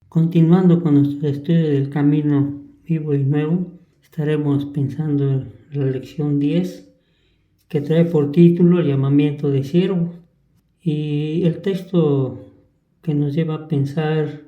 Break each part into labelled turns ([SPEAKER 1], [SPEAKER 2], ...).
[SPEAKER 1] Continuando con nuestro estudio del camino vivo y nuevo, estaremos pensando en la lección 10, que trae por título el llamamiento de siervo. Y el texto que nos lleva a pensar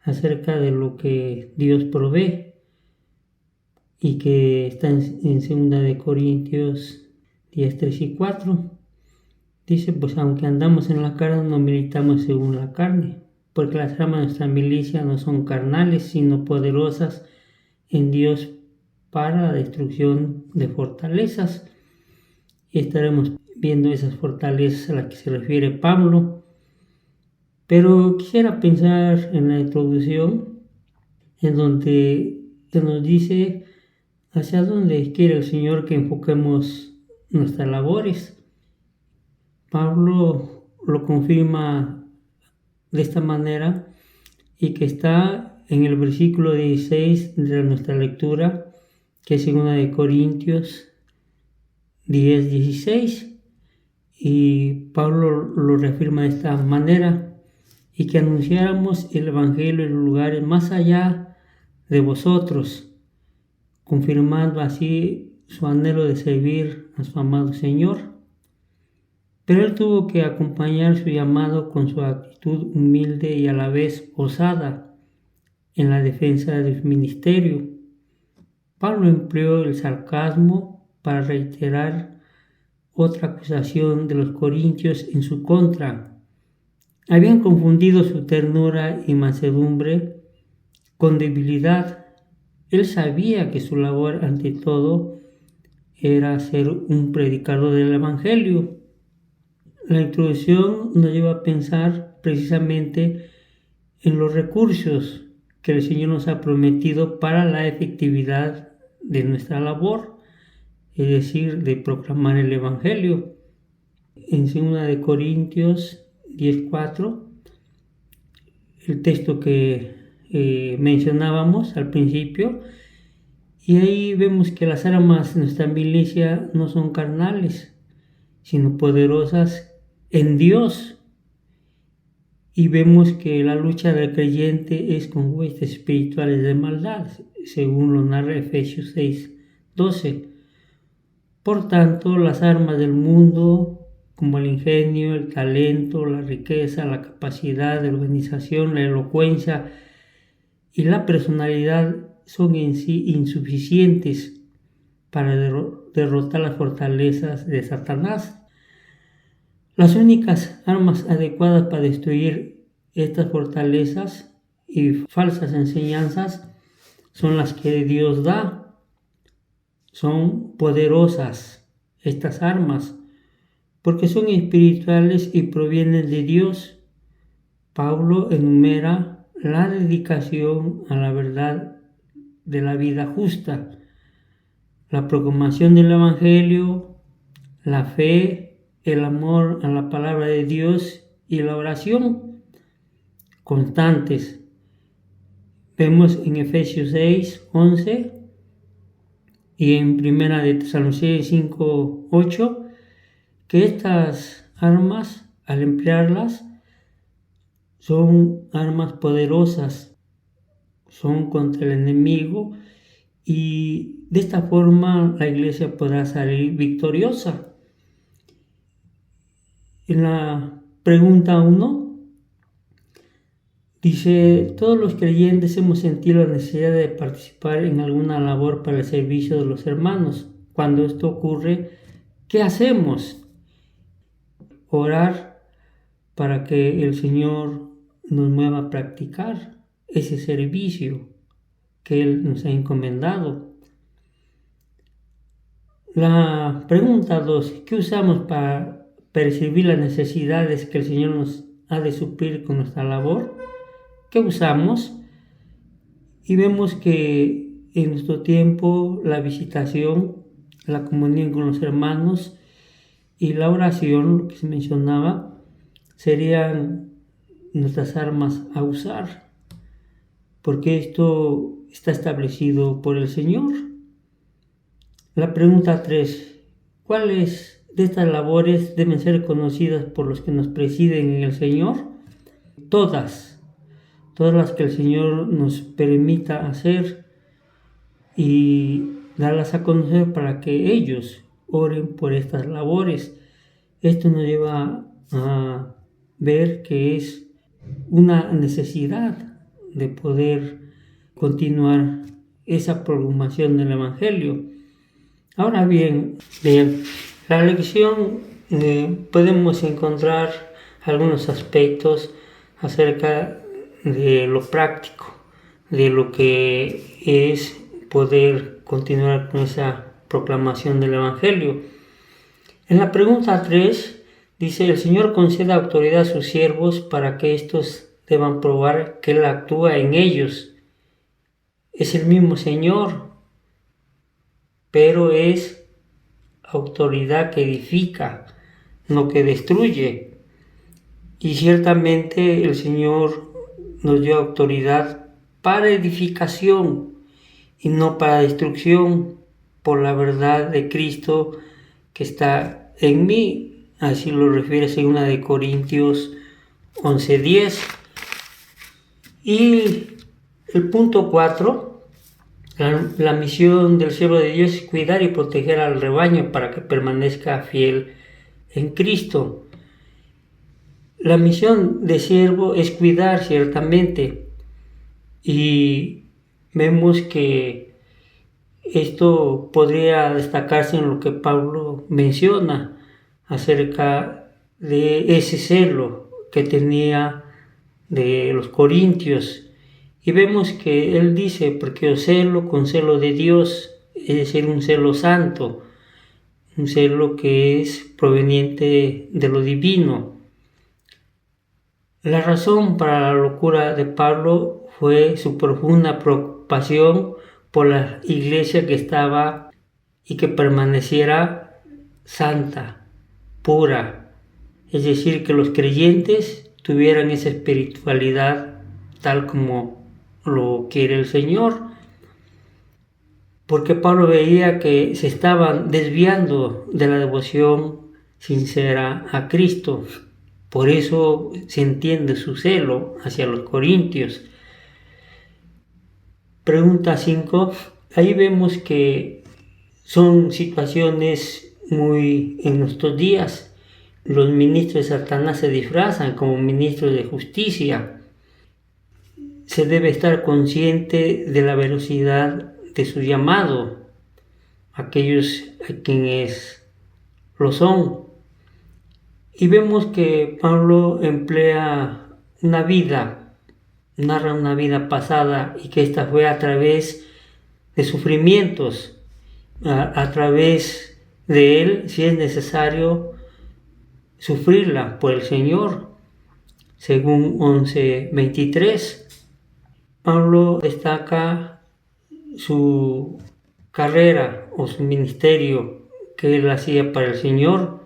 [SPEAKER 1] acerca de lo que Dios provee y que está en 2 de Corintios 10, 3 y 4. Dice, pues aunque andamos en la carne, no militamos según la carne, porque las armas de nuestra milicia no son carnales, sino poderosas en Dios para la destrucción de fortalezas. Y estaremos viendo esas fortalezas a las que se refiere Pablo. Pero quisiera pensar en la introducción, en donde se nos dice hacia dónde quiere el Señor que enfoquemos nuestras labores. Pablo lo confirma de esta manera y que está en el versículo 16 de nuestra lectura, que es 2 de Corintios 10, 16. Y Pablo lo reafirma de esta manera: y que anunciáramos el Evangelio en los lugares más allá de vosotros, confirmando así su anhelo de servir a su amado Señor. Pero él tuvo que acompañar su llamado con su actitud humilde y a la vez osada en la defensa de su ministerio. Pablo empleó el sarcasmo para reiterar otra acusación de los corintios en su contra. Habían confundido su ternura y mansedumbre con debilidad. Él sabía que su labor ante todo era ser un predicador del Evangelio. La introducción nos lleva a pensar precisamente en los recursos que el Señor nos ha prometido para la efectividad de nuestra labor, es decir, de proclamar el Evangelio. En 2 de Corintios 10:4, el texto que mencionábamos al principio, y ahí vemos que las armas de nuestra milicia no son carnales, sino poderosas en Dios. Y vemos que la lucha del creyente es con huestes espirituales de maldad, según lo narra Efesios 6, 12. Por tanto, las armas del mundo, como el ingenio, el talento, la riqueza, la capacidad de organización, la elocuencia y la personalidad, son en sí insuficientes para derrotar las fortalezas de Satanás. Las únicas armas adecuadas para destruir estas fortalezas y falsas enseñanzas son las que Dios da. Son poderosas estas armas porque son espirituales y provienen de Dios. Pablo enumera la dedicación a la verdad de la vida justa, la proclamación del Evangelio, la fe, el amor a la palabra de Dios y la oración constantes. Vemos en Efesios 6, 11 y en 1 de Tesalonicenses 5, 8 que estas armas, al emplearlas, son armas poderosas, son contra el enemigo, y de esta forma la iglesia podrá salir victoriosa. En la pregunta 1 dice: todos los creyentes hemos sentido la necesidad de participar en alguna labor para el servicio de los hermanos. Cuando esto ocurre, ¿qué hacemos? Orar para que el Señor nos mueva a practicar ese servicio que Él nos ha encomendado. La pregunta 2, ¿qué usamos para percibir las necesidades que el Señor nos ha de suplir con nuestra labor? ¿Qué usamos? Y vemos que en nuestro tiempo la visitación, la comunión con los hermanos y la oración, lo que se mencionaba, serían nuestras armas a usar, porque esto está establecido por el Señor. La pregunta 3, ¿cuáles de estas labores deben ser conocidas por los que nos presiden en el Señor? Todas todas las que el Señor nos permita hacer y darlas a conocer para que ellos oren por estas labores. Esto nos lleva a ver que es una necesidad de poder continuar esa proclamación del Evangelio. Ahora bien, de la lección podemos encontrar algunos aspectos acerca de lo práctico, de lo que es poder continuar con esa proclamación del Evangelio. En la pregunta 3 dice: el Señor concede autoridad a sus siervos para que éstos deban probar que Él actúa en ellos. Es el mismo Señor, pero es autoridad que edifica, no que destruye. Y ciertamente el Señor nos dio autoridad para edificación y no para destrucción, por la verdad de Cristo que está en mí. Así lo refiere 2 Corintios 11:10. Y el punto 4, la misión del siervo de Dios es cuidar y proteger al rebaño para que permanezca fiel en Cristo. La misión de siervo es cuidar, ciertamente, y vemos que esto podría destacarse en lo que Pablo menciona acerca de ese celo que tenía de los corintios. Y vemos que él dice: porque os celo con celo de Dios, es decir, un celo santo, un celo que es proveniente de lo divino. La razón para la locura de Pablo fue su profunda preocupación por la iglesia que estaba y que permaneciera santa, pura, es decir, que los creyentes tuvieran esa espiritualidad tal como lo quiere el Señor, porque Pablo veía que se estaban desviando de la devoción sincera a Cristo. Por eso se entiende su celo hacia los corintios. Pregunta 5. Ahí vemos que son situaciones muy en nuestros días. Los ministros de Satanás se disfrazan como ministros de justicia. Se debe estar consciente de la velocidad de su llamado, aquellos a quienes lo son. Y vemos que Pablo emplea una vida, narra una vida pasada, y que esta fue a través de sufrimientos, a través de él, si es necesario, sufrirla por el Señor, según 11:23. Pablo destaca su carrera o su ministerio que él hacía para el Señor.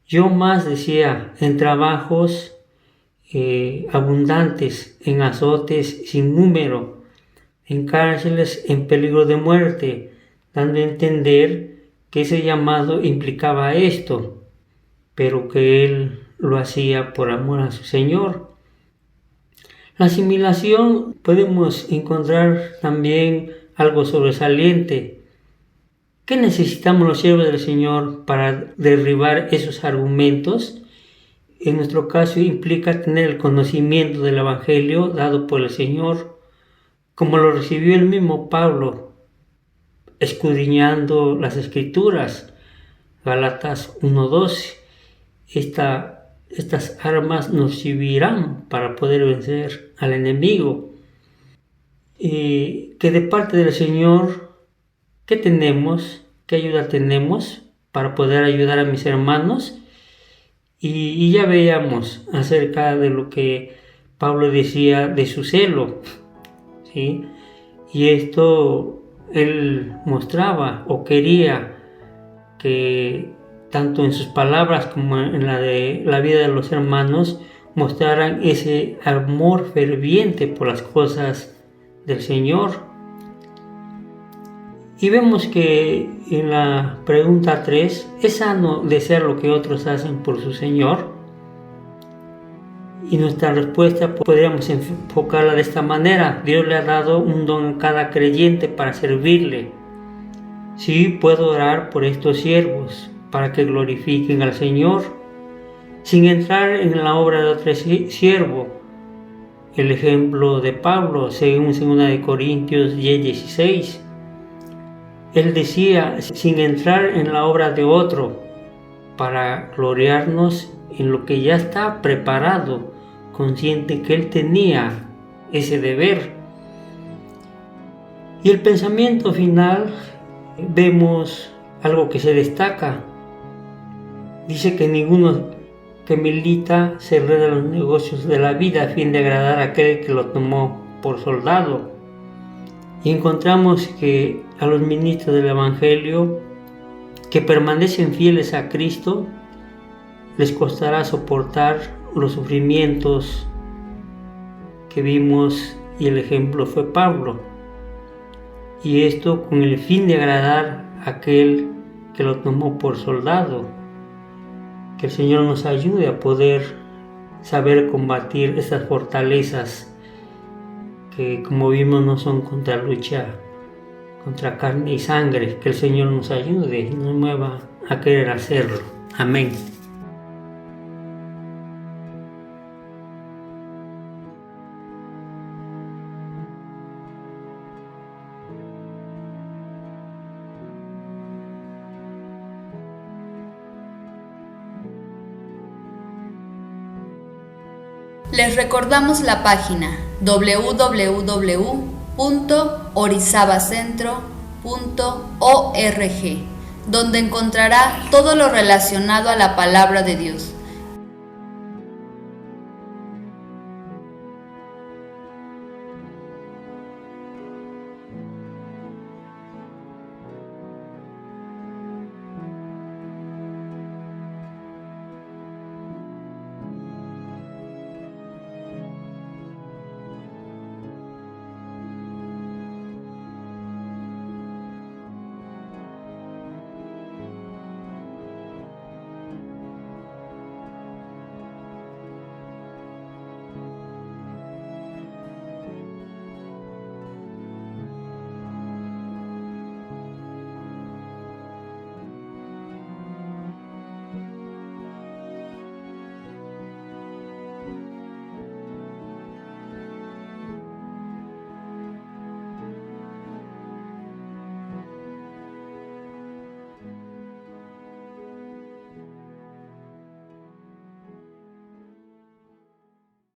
[SPEAKER 1] Yo más, decía, en trabajos abundantes, en azotes sin número, en cárceles en peligro de muerte, dando a entender que ese llamado implicaba esto, pero que él lo hacía por amor a su Señor. La asimilación, podemos encontrar también algo sobresaliente. ¿Qué necesitamos los siervos del Señor para derribar esos argumentos? En nuestro caso implica tener el conocimiento del Evangelio dado por el Señor, como lo recibió el mismo Pablo, escudriñando las Escrituras. Gálatas 1:12. Estas armas nos servirán para poder vencer al enemigo. Que de parte del Señor, ¿qué tenemos? ¿Qué ayuda tenemos para poder ayudar a mis hermanos? Y ya veíamos acerca de lo que Pablo decía de su celo, ¿sí? Y esto él mostraba o quería que tanto en sus palabras como en la de la vida de los hermanos mostraran ese amor ferviente por las cosas del Señor. Y vemos que en la pregunta 3, ¿es sano desear lo que otros hacen por su Señor? Y nuestra respuesta podríamos enfocarla de esta manera: Dios le ha dado un don a cada creyente para servirle. Sí, puedo orar por estos siervos para que glorifiquen al Señor, sin entrar en la obra de otro siervo. El ejemplo de Pablo, según 2 Corintios 10:16. Él decía, sin entrar en la obra de otro, para gloriarnos en lo que ya está preparado, consciente que él tenía ese deber. Y el pensamiento final, vemos algo que se destaca. Dice que ninguno que milita se enreda en los negocios de la vida a fin de agradar a aquel que lo tomó por soldado. Y encontramos que a los ministros del Evangelio que permanecen fieles a Cristo, les costará soportar los sufrimientos que vimos, y el ejemplo fue Pablo. Y esto con el fin de agradar a aquel que lo tomó por soldado. Que el Señor nos ayude a poder saber combatir estas fortalezas que, como vimos, no son contra carne y sangre. Que el Señor nos ayude y nos mueva a querer hacerlo. Amén.
[SPEAKER 2] Les recordamos la página www.orizabacentro.org, donde encontrará todo lo relacionado a la palabra de Dios.